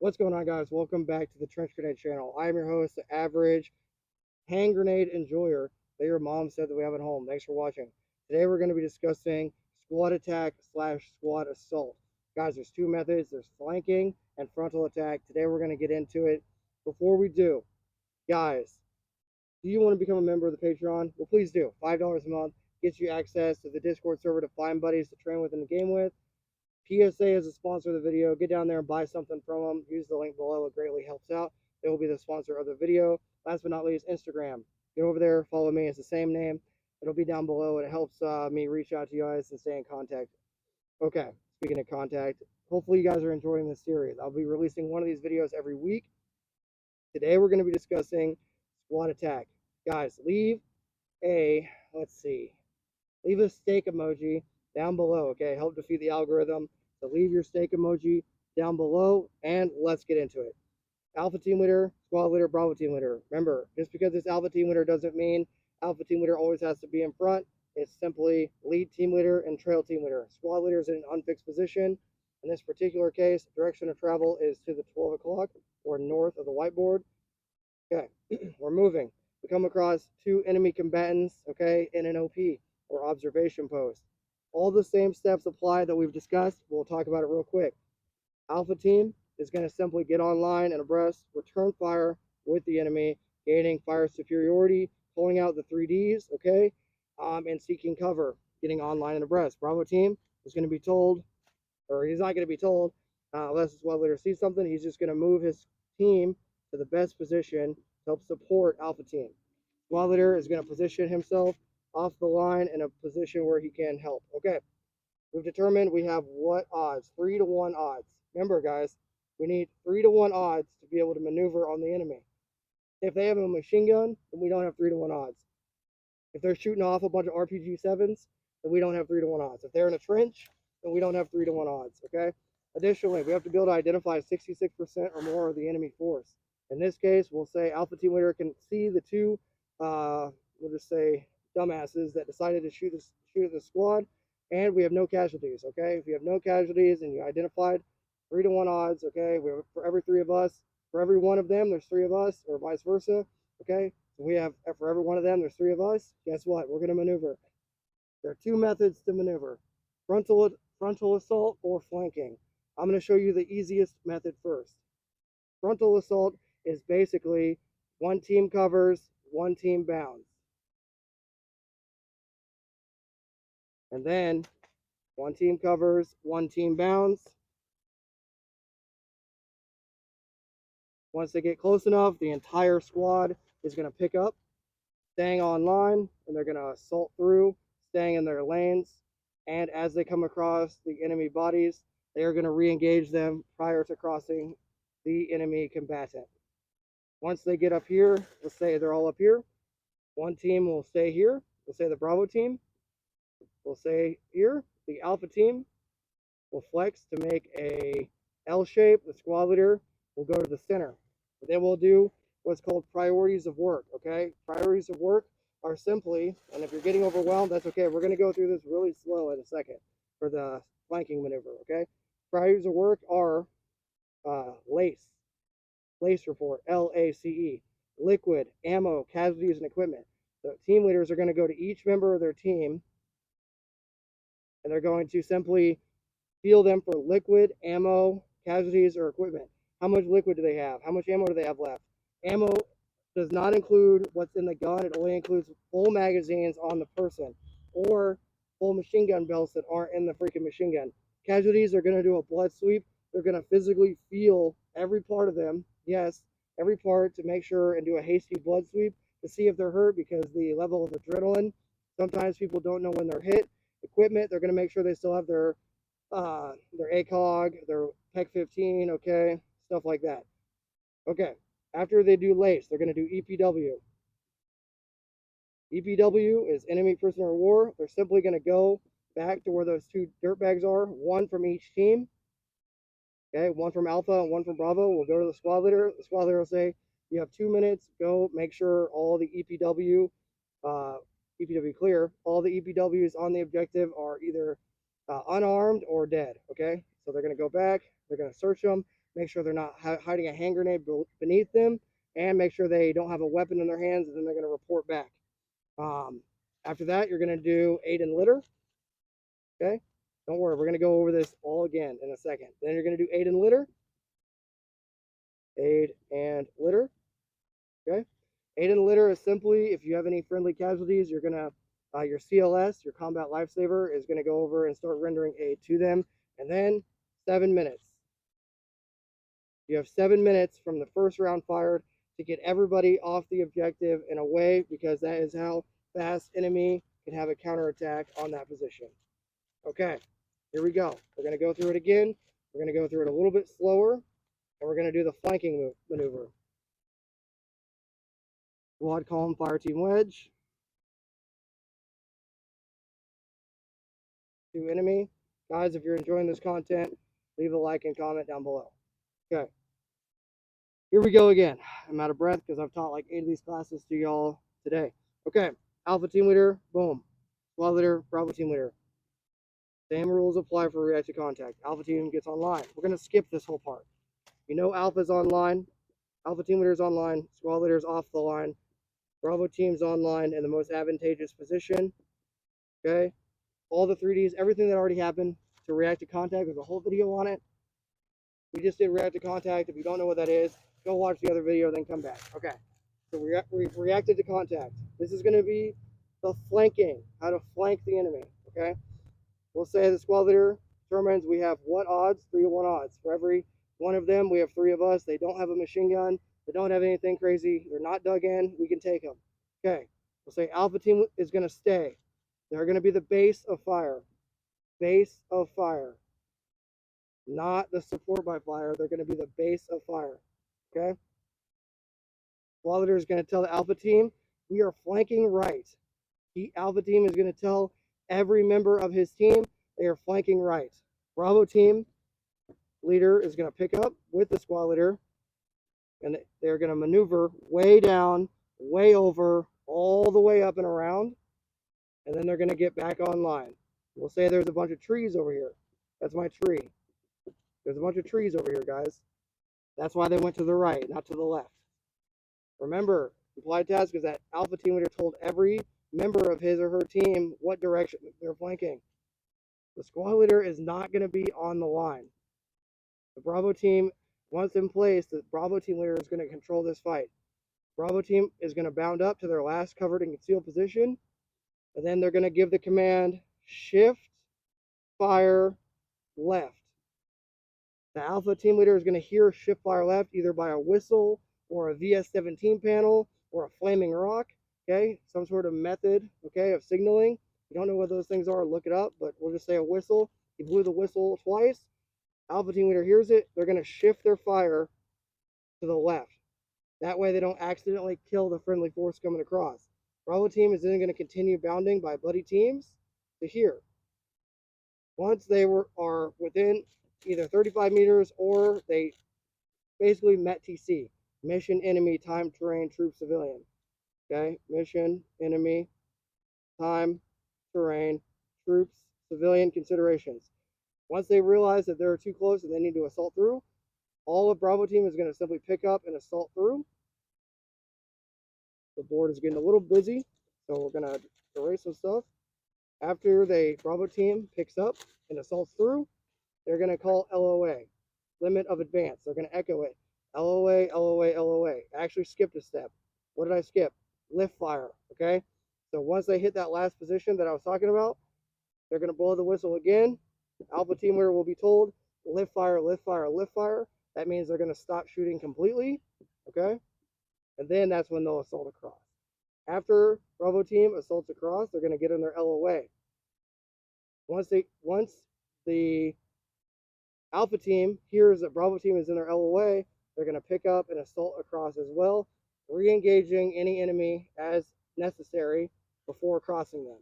What's going on, guys? Welcome back to the Trench Grenade channel. I am your host, the average hand grenade enjoyer that your mom said that we have at home. Thanks for watching. Today we're going to be discussing squad attack slash squad assault. Guys, there's two methods. There's flanking and frontal attack. Today we're going to get into it. Before we do, guys, do you want to become a member of the Patreon? Well, please do. $5 a month gets you access to the Discord server to find buddies to train with in the game with. PSA is a sponsor of the video. Get down there and buy something from them. Use the link below. It greatly helps out. They will be the sponsor of the video. Last but not least, Instagram. Get over there. Follow me. It's the same name. It'll be down below. It helps me reach out to you guys and stay in contact. Okay, speaking of contact, hopefully you guys are enjoying this series. I'll be releasing one of these videos every week. Today we're going to be discussing squad attack. Guys, leave a stake emoji down below, okay? Help defeat the algorithm. So leave your stake emoji down below, and let's get into it. Alpha team leader, squad leader, Bravo team leader. Remember, just because it's alpha team leader doesn't mean alpha team leader always has to be in front. It's simply lead team leader and trail team leader. Squad leader is in an unfixed position. In this particular case, direction of travel is to the 12 o'clock or north of the whiteboard. Okay, we're moving. We come across two enemy combatants, okay, in an OP or observation post. All the same steps apply that we've discussed. We'll talk about it real quick. Alpha team is going to simply get online and abreast, return fire with the enemy, gaining fire superiority, pulling out the 3Ds, okay, and seeking cover, getting online and abreast. Bravo team is going to be told, or he's not going to be told, unless his squad leader sees something, he's just going to move his team to the best position to help support Alpha team. Squad leader is going to position himself off the line in a position where he can help. Okay, we've determined we have what odds? 3-to-1 odds. Remember, guys, we need 3-to-1 odds to be able to maneuver on the enemy. If they have a machine gun, then we don't have 3-to-1 odds. If they're shooting off a bunch of RPG-7s, then we don't have 3-to-1 odds. If they're in a trench, then we don't have 3-to-1 odds, okay? Additionally, we have to be able to identify 66% or more of the enemy force. In this case, we'll say Alpha team leader can see the two, we'll just say, dumbasses that decided to shoot at the squad, and we have no casualties, okay? If you have no casualties and you identified 3-to-1 odds, okay, for every three of us, for every one of them, there's three of us, or vice versa, okay? So we have, for every one of them, there's three of us. Guess what? We're going to maneuver. There are two methods to maneuver: frontal assault or flanking. I'm going to show you the easiest method first. Frontal assault is basically one team covers, one team bounds. And then one team covers, one team bounds. Once they get close enough, the entire squad is going to pick up, staying online, and they're going to assault through, staying in their lanes. And as they come across the enemy bodies, they are going to re-engage them prior to crossing the enemy combatant. Once they get up here, let's say they're all up here, one team will stay here. We'll say the Bravo team will stay here. The Alpha team will flex to make a L shape. The squad leader will go to the center. But then we'll do what's called priorities of work, okay? Priorities of work are simply, and if you're getting overwhelmed, that's okay. We're going to go through this really slow in a second for the flanking maneuver, okay? Priorities of work are LACE report, LACE, liquid, ammo, casualties, and equipment. The team leaders are going to go to each member of their team, and they're going to simply feel them for liquid, ammo, casualties, or equipment. How much liquid do they have? How much ammo do they have left? Ammo does not include what's in the gun. It only includes full magazines on the person or full machine gun belts that aren't in the freaking machine gun. Casualties are going to do a blood sweep. They're going to physically feel every part of them. Yes, every part, to make sure and do a hasty blood sweep to see if they're hurt, because the level of adrenaline, sometimes people don't know when they're hit. Equipment, they're going to make sure they still have their ACOG, their PEC 15, okay, stuff like that. Okay, after they do LACE, they're going to do EPW. EPW is enemy prisoner of war. They're simply going to go back to where those two dirtbags are, one from each team. Okay, one from Alpha and one from Bravo. We'll go to the squad leader. The squad leader will say, you have 2 minutes. Go make sure all the EPW clear. All the EPWs on the objective are either unarmed or dead. Okay, so they're going to go back. They're going to search them. make sure they're not hiding a hand grenade beneath them, and make sure they don't have a weapon in their hands, and then they're going to report back. After that, you're going to do aid and litter. Okay, don't worry, we're going to go over this all again in a second. Then you're going to do aid and litter. Aid and litter. Okay, aid and litter is simply if you have any friendly casualties, you're going to your CLS, your combat lifesaver, is going to go over and start rendering aid to them. And then 7 minutes. You have 7 minutes from the first round fired to get everybody off the objective and away, because that is how fast enemy can have a counterattack on that position. Okay, here we go. We're going to go through it again. We're going to go through it a little bit slower, and we're going to do the flanking maneuver. Squad column, fire team wedge. To enemy. Guys, if you're enjoying this content, leave a like and comment down below. Okay. Here we go again. I'm out of breath because I've taught like 8 of these classes to y'all today. Okay. Alpha team leader, boom. Squad leader, Bravo team leader. Same rules apply for react to contact. Alpha team gets online. We're going to skip this whole part. You know Alpha's online. Alpha team leader's online. Squad leader's off the line. Bravo team's online in the most advantageous position. Okay. All the 3Ds, everything that already happened to react to contact. There's a whole video on it. We just did react to contact. If you don't know what that is, go watch the other video, then come back. Okay. So we reacted to contact. This is going to be the flanking, how to flank the enemy. Okay. We'll say the squad leader determines we have what odds? 3 to 1 odds. For every one of them, we have 3 of us. They don't have a machine gun. They don't have anything crazy. They're not dug in. We can take them. Okay. We'll say Alpha team is going to stay. They're going to be the base of fire. Base of fire. Not the support by fire. They're going to be the base of fire. Okay? Squad leader is going to tell the Alpha team, we are flanking right. The Alpha team is going to tell every member of his team they are flanking right. Bravo team leader is going to pick up with the squad leader, and they're going to maneuver way down, way over, all the way up and around, and then they're going to get back online. We'll say there's a bunch of trees over here. That's my tree. There's a bunch of trees over here, guys. That's why they went to the right, not to the left. Remember, implied task is that Alpha team leader told every member of his or her team what direction they're flanking. The squad leader is not going to be on the line. The Bravo team, once in place, the Bravo team leader is going to control this fight. Bravo team is going to bound up to their last covered and concealed position, and then they're going to give the command shift, fire, left. The Alpha team leader is going to hear shift, fire, left either by a whistle or a VS-17 panel or a flaming rock, okay? Some sort of method, okay, of signaling. If you don't know what those things are, look it up, but we'll just say a whistle. He blew the whistle twice. Alpha team leader hears it. They're going to shift their fire to the left. That way they don't accidentally kill the friendly force coming across. Bravo team is then going to continue bounding by buddy teams to here. Once they are within either 35 meters or they basically met TC. Mission, enemy, time, terrain, troop, civilian. Okay, mission, enemy, time, terrain, troops, civilian considerations. Once they realize that they're too close and they need to assault through, all of Bravo team is going to simply pick up and assault through. The board is getting a little busy, so we're going to erase some stuff. After the Bravo team picks up and assaults through, they're going to call LOA, limit of advance. They're going to echo it. LOA, LOA, LOA. I actually skipped a step. What did I skip? Lift fire, okay? So once they hit that last position that I was talking about, they're going to blow the whistle again. Alpha team leader will be told, lift fire, lift fire, lift fire. That means they're going to stop shooting completely, okay? And then that's when they'll assault across. After Bravo team assaults across, they're going to get in their LOA. Once the Alpha team hears that Bravo team is in their LOA, they're going to pick up and assault across as well, re-engaging any enemy as necessary before crossing them.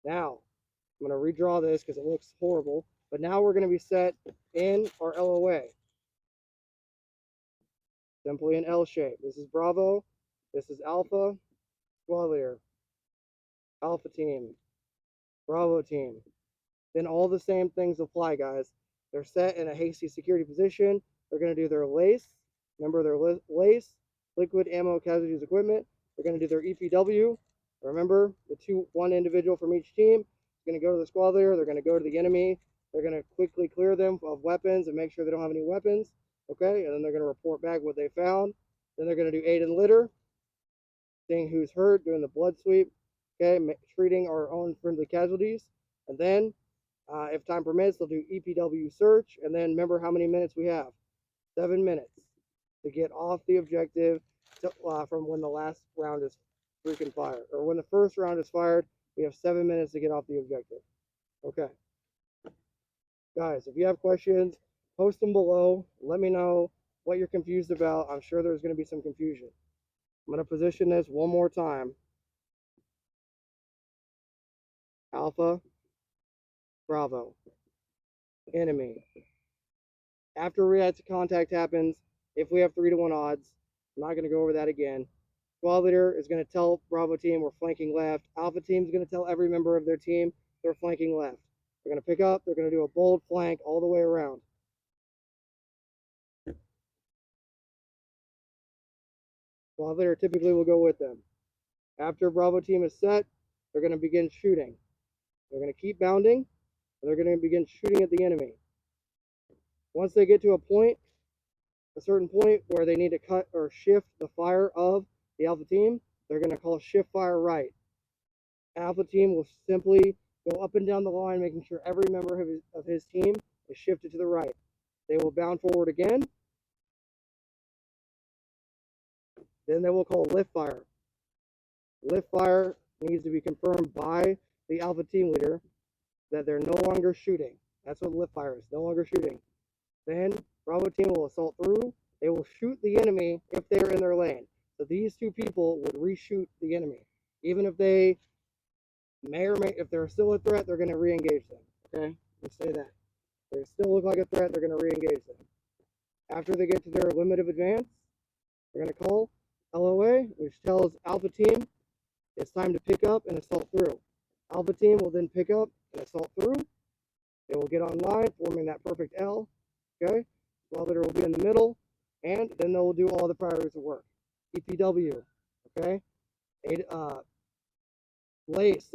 Now, I'm going to redraw this because it looks horrible, but now we're going to be set in our LOA. Simply an L shape. This is Bravo, this is Alpha, squad leader, Alpha team, Bravo team. Then all the same things apply, guys. They're set in a hasty security position. they're going to do their LACE. Remember their LACE, liquid ammo casualties equipment. They're going to do their EPW. Remember, one individual from each team is going to go to the squad leader. They're going to go to the enemy. They're going to quickly clear them of weapons and make sure they don't have any weapons. Okay, and then they're going to report back what they found. Then they're going to do aid and litter, seeing who's hurt, doing the blood sweep. Okay, treating our own friendly casualties. And then, if time permits, they'll do EPW search. And then remember how many minutes we have? 7 minutes to get off the objective from when the last round is freaking fired. Or when the first round is fired, we have 7 minutes to get off the objective. Okay. Guys, if you have questions, post them below. Let me know what you're confused about. I'm sure there's going to be some confusion. I'm going to position this one more time. Alpha, Bravo, enemy. After react to contact happens, if we have 3-to-1 odds, I'm not going to go over that again. Squad leader is going to tell Bravo team we're flanking left. Alpha team is going to tell every member of their team they're flanking left. They're going to pick up, they're going to do a bold flank all the way around. Squad leader typically will go with them. After Bravo team is set, they're going to begin shooting. They're going to keep bounding, and they're going to begin shooting at the enemy. Once they get to a certain point where they need to cut or shift the fire of the Alpha team, they're going to call shift fire right. Alpha team will simply go up and down the line, making sure every member of his team is shifted to the right. They will bound forward again. Then they will call lift fire. Lift fire needs to be confirmed by the Alpha team leader that they're no longer shooting. That's what lift fire is, no longer shooting. Then Bravo team will assault through. They will shoot the enemy if they're in their lane. So these two people would reshoot the enemy. Even if they if they're still a threat, they're going to re-engage them. Okay, let's say that. If they still look like a threat, they're going to re-engage them. After they get to their limit of advance, they're going to call LOA, which tells Alpha team it's time to pick up and assault through. Alpha team will then pick up and assault through. They will get online, forming that perfect L. Okay, squad leader will be in the middle, and then they will do all the priorities of work. EPW, okay, LACE,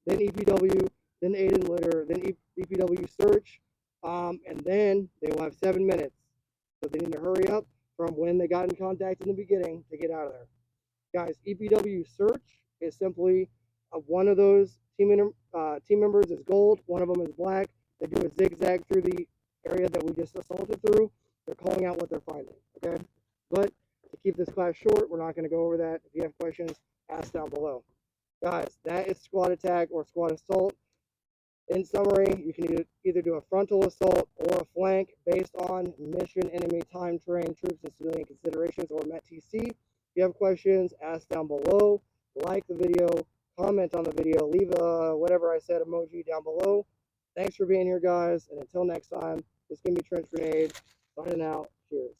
then EPW, then aid and litter, then EPW search, and then they will have 7 minutes. So they need to hurry up from when they got in contact in the beginning to get out of there. Guys, EPW search is simply one of those team members is gold, one of them is black. They do a zigzag through the area that we just assaulted through. They're calling out what they're finding, okay? But to keep this class short, we're not going to go over that. If you have questions, ask down below. Guys, that is squad attack or squad assault. In summary, you can either do a frontal assault or a flank based on mission, enemy, time, terrain, troops, and civilian considerations, or MET-TC. If you have questions, ask down below. Like the video, comment on the video, leave a whatever I said emoji down below. Thanks for being here, guys, and until next time, this is going to be Trench Grenade, signing out. Cheers.